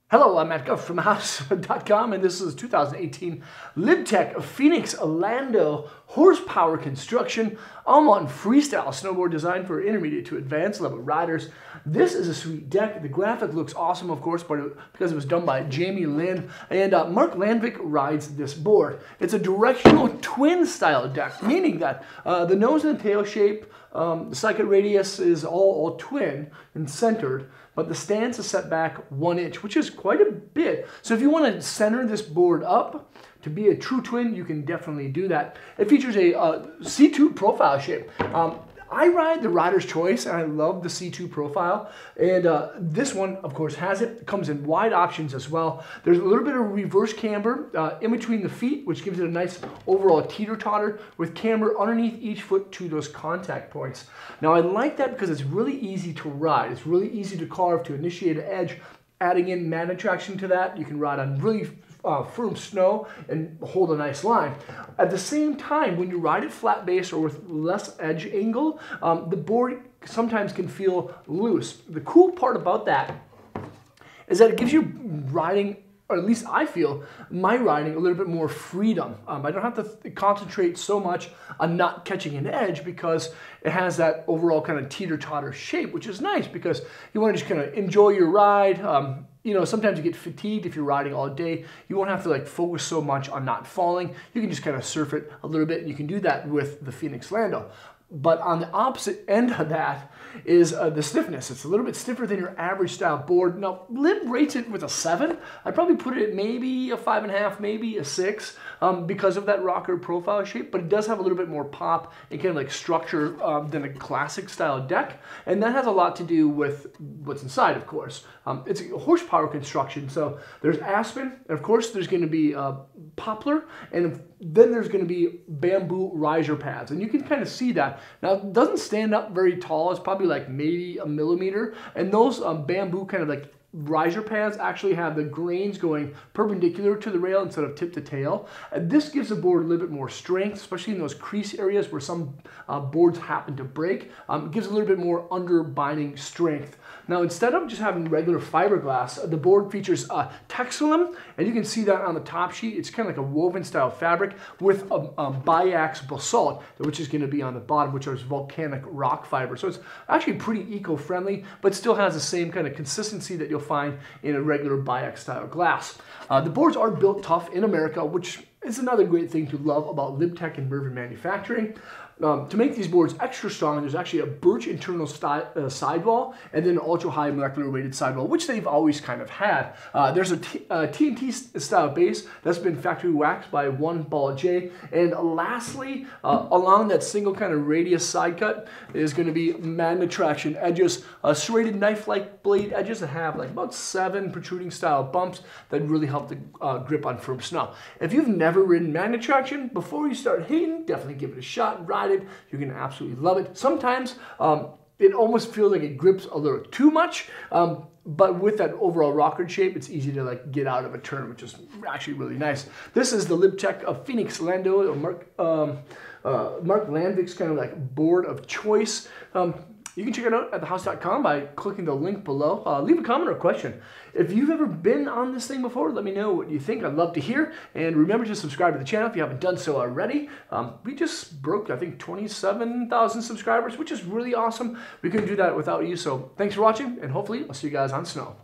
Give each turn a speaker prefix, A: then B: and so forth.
A: Hello, I'm Matt Guff from House.com, and this is 2018 Lib Tech Phoenix Lando horsepower construction all-mountain freestyle snowboard designed for intermediate to advanced level riders. This is a sweet deck. The graphic looks awesome, of course, because it was done by Jamie Lind, and Mark Landvik rides this board. It's a directional twin style deck, meaning that the nose and the tail shape, the cyclic radius is all twin and centered, but the stance is set back 1 inch, which is quite a bit. So if you want to center this board up to be a true twin, you can definitely do that. It features a C2 profile shape. I ride the Rider's Choice, and I love the C2 profile. And this one, of course, has it. It comes in wide options as well. There's a little bit of reverse camber in between the feet, which gives it a nice overall teeter-totter with camber underneath each foot to those contact points. Now, I like that because it's really easy to ride. It's really easy to carve to initiate an edge. Adding in magnet traction to that, you can ride on really firm snow and hold a nice line. At the same time, when you ride it flat base or with less edge angle, the board sometimes can feel loose. The cool part about that is that it gives you riding, or at least I feel, my riding a little bit more freedom. I don't have to concentrate so much on not catching an edge because it has that overall kind of teeter-totter shape, which is nice because you want to just kind of enjoy your ride. You know, sometimes you get fatigued if you're riding all day. You won't have to like focus so much on not falling. You can just kind of surf it a little bit, and you can do that with the Phoenix Lando. But on the opposite end of that is the stiffness. It's a little bit stiffer than your average style board. Now, Lib rates it with a 7. I'd probably put it at maybe a 5.5, maybe a 6 because of that rocker profile shape, but it does have a little bit more pop and kind of like structure than a classic style deck. And that has a lot to do with what's inside, of course. It's a horsepower construction, so there's aspen, and of course there's going to be poplar, and then there's going to be bamboo riser pads, and you can kind of see that. Now, it doesn't stand up very tall. It's probably like maybe a millimeter, and those bamboo kind of like riser pads actually have the grains going perpendicular to the rail instead of tip to tail. And this gives the board a little bit more strength, especially in those crease areas where some boards happen to break. It gives a little bit more underbinding strength. Now, instead of just having regular fiberglass, the board features Texilum, and you can see that on the top sheet. It's kind of like a woven style fabric with a biax basalt, which is going to be on the bottom, which is volcanic rock fiber. So it's actually pretty eco-friendly, but still has the same kind of consistency that you'll find in a regular biax style glass. The boards are built tough in America, which is another great thing to love about Lib Tech and Mervyn Manufacturing. To make these boards extra strong, there's actually a birch internal sidewall and then an ultra-high molecular weighted sidewall, which they've always kind of had. There's a TNT style base that's been factory waxed by one ball J. And lastly, along that single kind of radius side cut is going to be magnet traction edges, serrated knife-like blade edges that have like about 7 protruding style bumps that really help the grip on firm snow. If you've never ridden magnet traction, before you start hating, definitely give it a shot and ride it. You're going to absolutely love it. Sometimes it almost feels like it grips a little too much, but with that overall rocker shape, it's easy to like get out of a turn, which is actually really nice. This is the Lib Tech of Phoenix Lando, Mark Landvik's kind of like board of choice. You can check it out at thehouse.com by clicking the link below. Leave a comment or a question. If you've ever been on this thing before, let me know what you think. I'd love to hear. And remember to subscribe to the channel if you haven't done so already. We just broke, I think, 27,000 subscribers, which is really awesome. We couldn't do that without you. So thanks for watching, and hopefully I'll see you guys on snow.